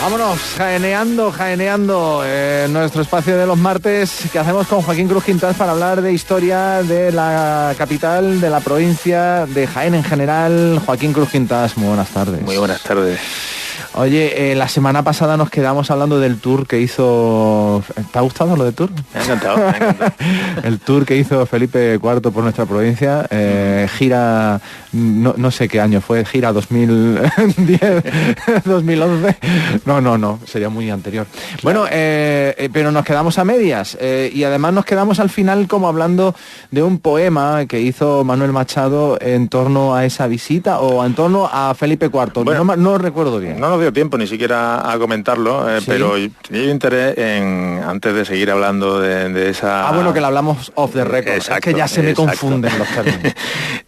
Vámonos, jaeneando nuestro espacio de los martes que hacemos con Joaquín Cruz Quintas para hablar de historia de la capital, de la provincia, de Jaén en general. Joaquín Cruz Quintas, muy buenas tardes. Muy buenas tardes. Oye, la semana pasada nos quedamos hablando del tour que hizo... ¿Te ha gustado lo del tour? Me ha encantado. El tour que hizo Felipe IV por nuestra provincia, gira, no sé qué año fue, gira 2010, 2011, no, sería muy anterior. Claro. Bueno, pero nos quedamos a medias y además nos quedamos al final como hablando de un poema que hizo Manuel Machado en torno a esa visita o en torno a Felipe IV, bueno, no recuerdo bien. No nos dio tiempo ni siquiera a comentarlo, ¿sí? Pero tenía interés en, antes de seguir hablando de esa... bueno, que lo hablamos off the record, exacto, es que ya se me confunden los términos.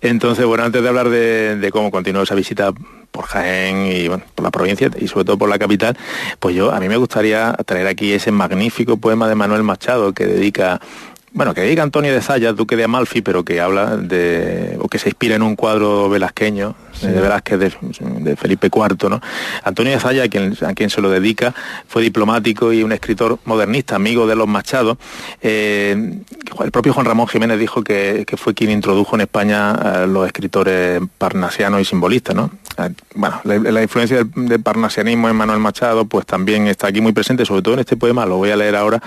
Entonces, bueno, antes de hablar de cómo continuó esa visita por Jaén y bueno, por la provincia y sobre todo por la capital, pues a mí me gustaría traer aquí ese magnífico poema de Manuel Machado que dedica Antonio de Zayas, duque de Amalfi, pero que habla o que se inspira en un cuadro velasqueño, sí, de Velázquez, de Felipe IV, ¿no? Antonio de Zayas, a quien se lo dedica, fue diplomático y un escritor modernista, amigo de los Machado. El propio Juan Ramón Jiménez dijo que fue quien introdujo en España a los escritores parnasianos y simbolistas, ¿no? Bueno, la influencia del parnasianismo en Manuel Machado, pues también está aquí muy presente, sobre todo en este poema, lo voy a leer ahora,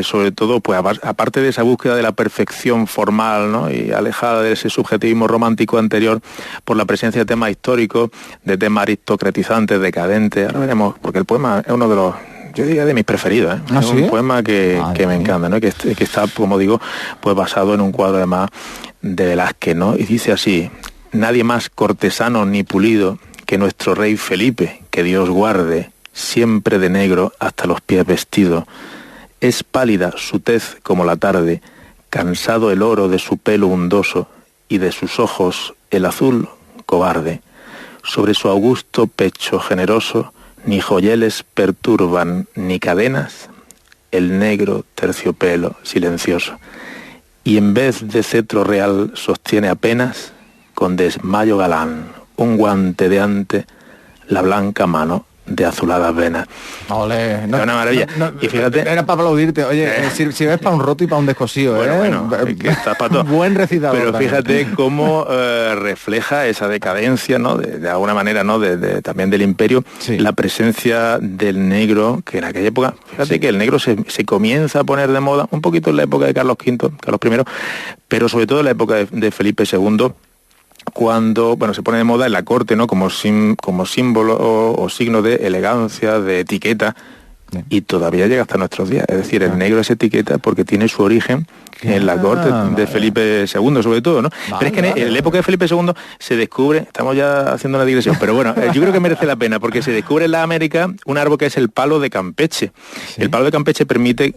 sobre todo, pues aparte de esa búsqueda de la perfección formal, ¿no? Y alejada de ese subjetivismo romántico anterior por la presencia de temas históricos, de temas aristocratizantes, decadentes. Ahora veremos, porque el poema es uno de los, yo diría, de mis preferidos, ¿eh? ¿Ah, es sí? Un poema que me encanta, ¿no? Que está, como digo, pues basado en un cuadro además de Velázquez, ¿no? Y dice así: nadie más cortesano ni pulido que nuestro rey Felipe, que Dios guarde, siempre de negro hasta los pies vestido. Es pálida su tez como la tarde, cansado el oro de su pelo undoso y de sus ojos el azul cobarde. Sobre su augusto pecho generoso ni joyeles perturban ni cadenas el negro terciopelo silencioso. Y en vez de cetro real sostiene apenas, con desmayo galán, un guante de ante la blanca mano de azuladas venas. Olé, no, es una maravilla. Y fíjate, era para aplaudirte. Oye, si ves para un roto y para un descosido, bueno, que está para todo. Buen recitador. Pero también. Fíjate cómo refleja esa decadencia, ¿no? De alguna manera, ¿no? También del imperio, sí, la presencia del negro, que en aquella época, fíjate, sí, que el negro se comienza a poner de moda, un poquito en la época de Carlos V, Carlos I, pero sobre todo en la época de Felipe II, cuando se pone de moda en la corte, ¿no? como símbolo o signo de elegancia, de etiqueta, y todavía llega hasta nuestros días. Es decir, el negro es etiqueta porque tiene su origen en la corte de Felipe II, sobre todo, ¿no? Pero es que en la época de Felipe II se descubre, estamos ya haciendo una digresión, pero bueno, yo creo que merece la pena, porque se descubre en la América un árbol que es el palo de Campeche. ¿Sí? El palo de Campeche permite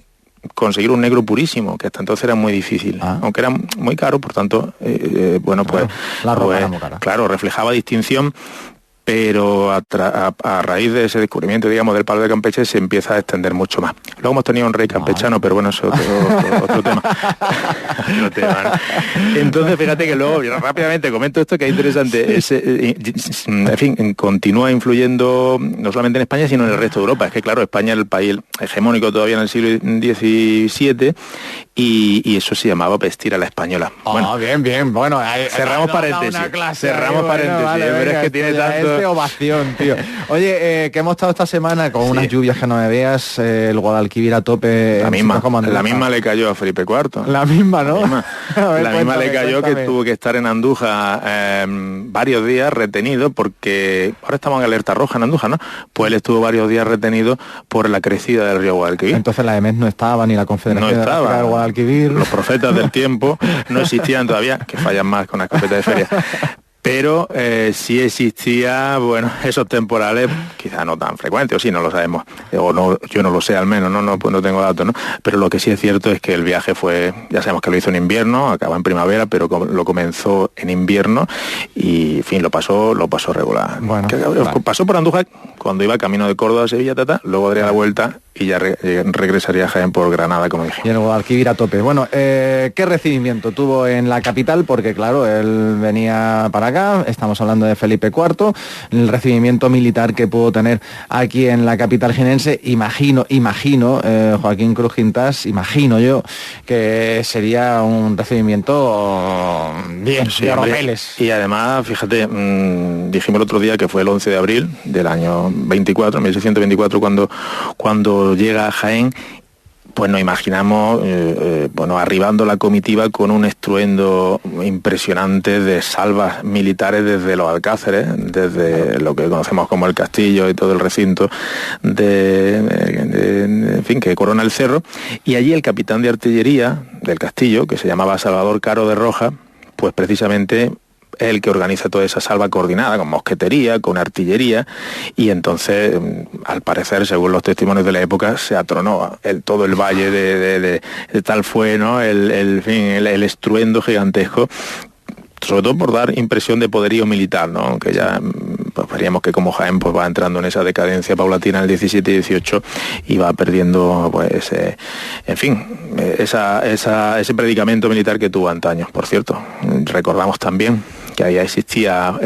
conseguir un negro purísimo, que hasta entonces era muy difícil, aunque era muy caro, por tanto, la ropa era muy cara. Claro, reflejaba distinción, pero a raíz de ese descubrimiento, digamos, del palo de Campeche se empieza a extender mucho más. Luego hemos tenido un rey campechano, pero bueno, eso es otro tema. Otro tema, ¿no? Entonces, fíjate que luego, rápidamente comento esto que es interesante, en fin, continúa influyendo no solamente en España, sino en el resto de Europa. Es que, claro, España es el país hegemónico todavía en el siglo XVII, y eso se llamaba vestir a la española. Bueno, bien, bueno, cerramos paréntesis. Pero es que tiene tanto... ovación, tío. Oye, que hemos estado esta semana con unas lluvias que no me veas, el Guadalquivir a tope. La misma le cayó a Felipe IV. La misma, ¿no? La misma le cayó, que tuvo que estar en Andújar varios días retenido, porque ahora estamos en alerta roja en Andújar, ¿no? Pues él estuvo varios días retenido por la crecida del río Guadalquivir. Entonces la EMES no estaba, ni la Confederación no estaba. de Guadalquivir. Los profetas del tiempo no existían todavía, que fallan más con la escopeta de feria. Pero sí existía, esos temporales, quizá no tan frecuentes, o sí, no lo sabemos, o no, yo no lo sé al menos, no tengo datos, ¿no? Pero lo que sí es cierto es que el viaje fue, ya sabemos que lo hizo en invierno, acabó en primavera, pero lo comenzó en invierno y, en fin, lo pasó regular. Pasó por Andújar cuando iba camino de Córdoba a Sevilla, luego daría la vuelta y ya regresaría a Jaén por Granada, como dije. Y el Guadalquivir a tope. Bueno, ¿qué recibimiento tuvo en la capital? Porque claro, él venía para acá, estamos hablando de Felipe IV, el recibimiento militar que pudo tener aquí en la capital jienense, imagino, Joaquín Cruz Quintás, imagino yo, que sería un recibimiento bien, sí, de oropeles. Y además, fíjate, dijimos el otro día que fue el 11 de abril del año 1624, cuando llega a Jaén, pues nos imaginamos, arribando la comitiva con un estruendo impresionante de salvas militares desde los alcázares, desde lo que conocemos como el castillo y todo el recinto en fin, que corona el cerro, y allí el capitán de artillería del castillo, que se llamaba Salvador Caro de Roja, pues precisamente el que organiza toda esa salva coordinada con mosquetería, con artillería, y entonces, al parecer, según los testimonios de la época, se atronó todo el valle de tal fue, ¿no? el estruendo gigantesco, sobre todo por dar impresión de poderío militar, ¿no? Aunque ya pues veríamos que como Jaén pues va entrando en esa decadencia paulatina en el 17 y 18 y va perdiendo pues en fin ese predicamento militar que tuvo antaño. Por cierto, recordamos también que allá existía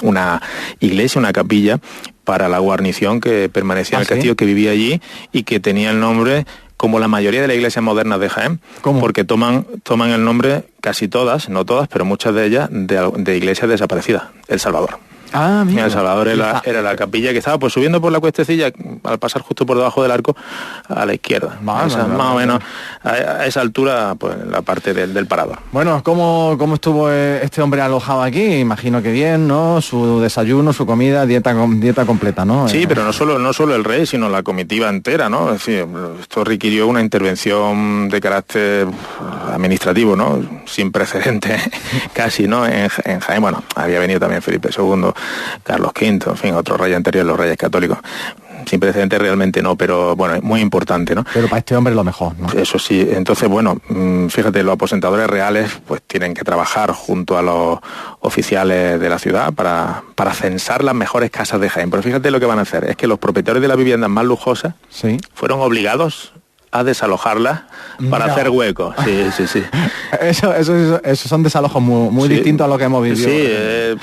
una iglesia, una capilla para la guarnición que permanecía en el castillo, que vivía allí y que tenía el nombre como la mayoría de las iglesias modernas de Jaén. ¿Cómo? Porque toman el nombre, casi todas, no todas, pero muchas de ellas, de iglesias desaparecidas, El Salvador. Ah, mira. El Salvador era la capilla que estaba pues subiendo por la cuestecilla, al pasar justo por debajo del arco, a la izquierda. Más o menos a esa altura, pues la parte del parador. Bueno, ¿cómo estuvo este hombre alojado aquí? Imagino que bien, ¿no? Su desayuno, su comida, dieta completa, ¿no? Sí, pero no solo el rey, sino la comitiva entera, ¿no? Es decir, esto requirió una intervención de carácter administrativo, ¿no? Sin precedentes, casi, ¿no? En Jaén, bueno, había venido también Felipe II, Carlos V, en fin, otros reyes anteriores, los reyes católicos. Sin precedentes realmente no, pero bueno, es muy importante, ¿no? Pero para este hombre lo mejor, ¿no? Eso sí, entonces bueno, fíjate, los aposentadores reales pues tienen que trabajar junto a los oficiales de la ciudad para censar las mejores casas de Jaén. Pero fíjate lo que van a hacer, es que los propietarios de las viviendas más lujosas fueron obligados a desalojarlas para hacer huecos. Sí. Eso son desalojos muy distintos a lo que hemos vivido.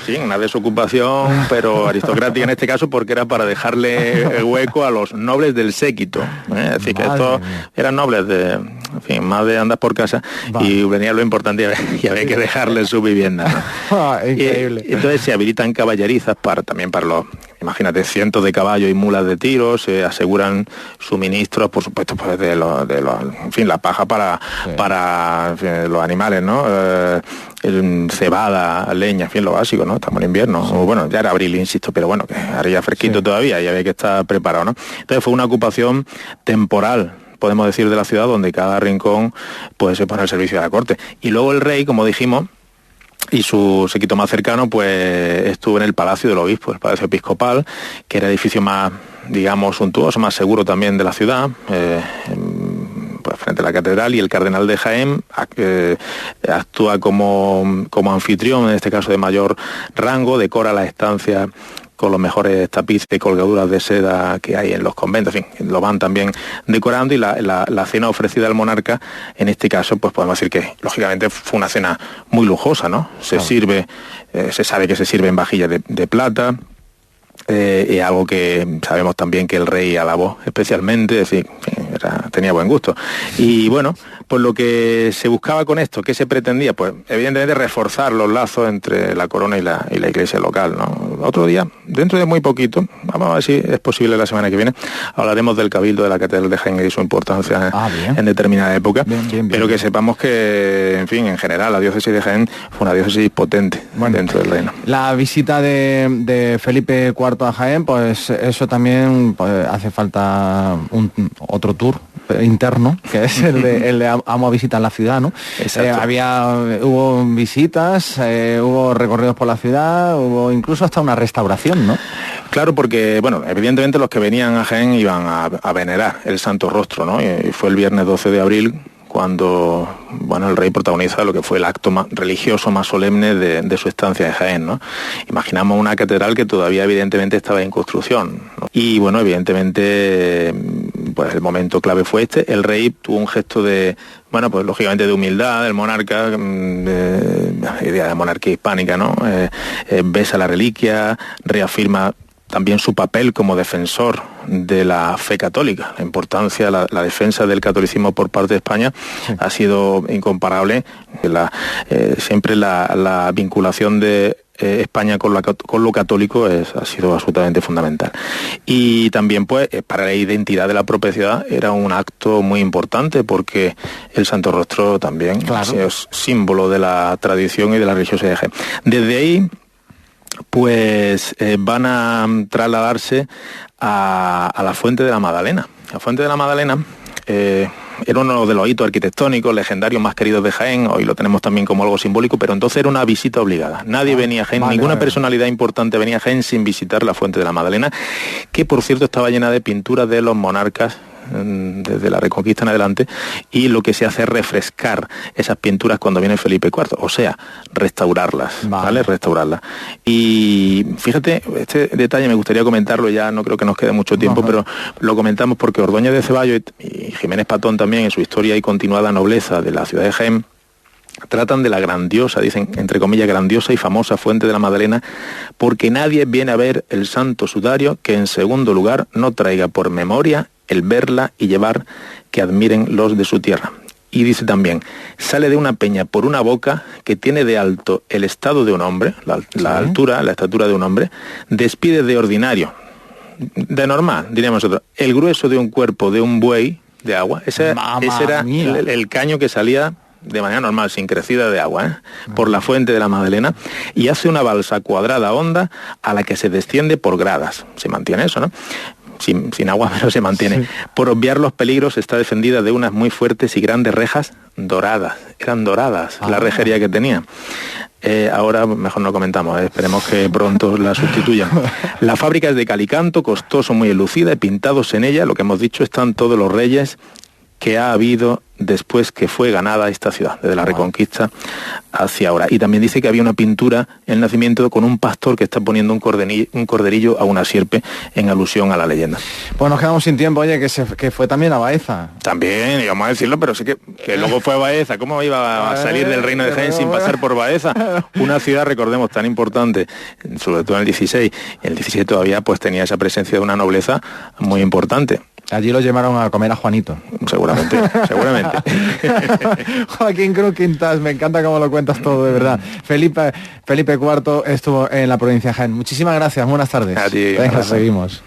Sí, una desocupación, pero aristocrática en este caso, porque era para dejarle hueco a los nobles del séquito. Es decir, que estos eran nobles de, en fin, más de andas por casa, y venía lo importante y había que dejarle su vivienda, ¿no? Increíble. Y entonces se habilitan caballerizas también para los, imagínate, cientos de caballos y mulas de tiro, se aseguran suministros, por supuesto, pues en fin, la paja para en fin, los animales, ¿no? Cebada, leña, en fin, lo básico, ¿no? Estamos en invierno, bueno, ya era abril, insisto, pero bueno, que haría fresquito todavía y había que estar preparado, ¿no? Entonces fue una ocupación temporal, podemos decir, de la ciudad, donde cada rincón pues se pone al servicio de la corte. Y luego el rey, como dijimos, y su séquito más cercano, pues estuvo en el Palacio del Obispo, el Palacio Episcopal, que era el edificio más, digamos, suntuoso, más seguro también de la ciudad, pues frente a la catedral, y el cardenal de Jaén actúa como anfitrión, en este caso de mayor rango, decora la estancia con los mejores tapices y colgaduras de seda que hay en los conventos, en fin, lo van también decorando, y la cena ofrecida al monarca, en este caso, pues podemos decir que, lógicamente, fue una cena muy lujosa, ¿no? Se sirve, se sabe que se sirve en vajillas de plata, y algo que sabemos también que el rey alabó especialmente, es decir, tenía buen gusto. Y bueno, pues lo que se buscaba con esto, ¿qué se pretendía? Pues evidentemente reforzar los lazos entre la corona y la iglesia local, ¿no? Otro día, dentro de muy poquito, vamos a ver si es posible la semana que viene, hablaremos del cabildo de la catedral de Jaén y su importancia en determinada época, bien. Pero que sepamos que, en fin, en general, la diócesis de Jaén fue una diócesis potente dentro del reino. La visita de Felipe IV a Jaén, pues eso también pues, hace falta otro tour interno, que es el de vamos a visitar la ciudad, ¿no? Hubo visitas, hubo recorridos por la ciudad, hubo incluso hasta una restauración, ¿no? Claro, porque, bueno, evidentemente los que venían a Jaén iban a venerar el Santo Rostro, ¿no? Y fue el viernes 12 de abril cuando el rey protagoniza lo que fue el acto más religioso más solemne de su estancia en Jaén, ¿no? Imaginamos una catedral que todavía evidentemente estaba en construcción, ¿no? Y bueno, evidentemente pues el momento clave fue este. El rey tuvo un gesto de, bueno, pues lógicamente de humildad, del monarca, idea de monarquía hispánica, ¿no? Besa la reliquia, reafirma también su papel como defensor de la fe católica. La importancia, la defensa del catolicismo por parte de España ha sido incomparable. Siempre la vinculación de España con lo católico ha sido absolutamente fundamental. Y también pues para la identidad de la propia ciudad era un acto muy importante, porque el Santo Rostro también es símbolo de la tradición y de la religiosidad de Jaén. Desde ahí pues van a trasladarse a la Fuente de la Magdalena. La Fuente de la Magdalena era uno de los hitos arquitectónicos legendarios más queridos de Jaén. Hoy lo tenemos también como algo simbólico, pero entonces era una visita obligada. Nadie venía a Jaén, ninguna personalidad importante venía a Jaén sin visitar la Fuente de la Magdalena, que por cierto estaba llena de pinturas de los monarcas desde la Reconquista en adelante, y lo que se hace es refrescar esas pinturas cuando viene Felipe IV, o sea, restaurarlas, ¿vale? Restaurarlas. Y fíjate, este detalle me gustaría comentarlo, ya no creo que nos quede mucho tiempo, pero lo comentamos porque Ordóñez de Ceballos y Jiménez Patón también, en su Historia y continuada nobleza de la ciudad de Jaén, tratan de la grandiosa, dicen entre comillas, grandiosa y famosa Fuente de la Magdalena, porque nadie viene a ver el santo sudario que en segundo lugar no traiga por memoria el verla y llevar, que admiren los de su tierra. Y dice también, sale de una peña por una boca que tiene de alto el estado de un hombre, la altura, la estatura de un hombre, despide de ordinario, de normal, diríamos nosotros, el grueso de un cuerpo de un buey de agua. Ese era el caño que salía de manera normal, sin crecida de agua, por la Fuente de la Magdalena, y hace una balsa cuadrada honda a la que se desciende por gradas. Se mantiene eso, ¿no? Sin agua, pero se mantiene. Sí. Por obviar los peligros está defendida de unas muy fuertes y grandes rejas doradas. Eran doradas la rejería que tenía. Ahora mejor no comentamos, esperemos que pronto la sustituyan. La fábrica es de cal y canto, costoso, muy enlucida, y pintados en ella, lo que hemos dicho, están todos los reyes que ha habido después que fue ganada esta ciudad, desde la Reconquista hacia ahora. Y también dice que había una pintura en el nacimiento con un pastor que está poniendo un corderillo a una sierpe, en alusión a la leyenda. Pues nos quedamos sin tiempo, oye, que fue también a Baeza. También, íbamos a decirlo, pero sí que luego fue a Baeza. ¿Cómo iba a salir del reino de Jaén sin pasar por Baeza? Una ciudad, recordemos, tan importante, sobre todo en el 16, y en el 17 todavía pues tenía esa presencia de una nobleza muy importante. Allí lo llevaron a comer a Juanito. Seguramente. Joaquín Cruz Quintas, me encanta cómo lo cuentas todo, de verdad. Felipe IV estuvo en la provincia de Jaén. Muchísimas gracias, buenas tardes. A ti. Venga, seguimos.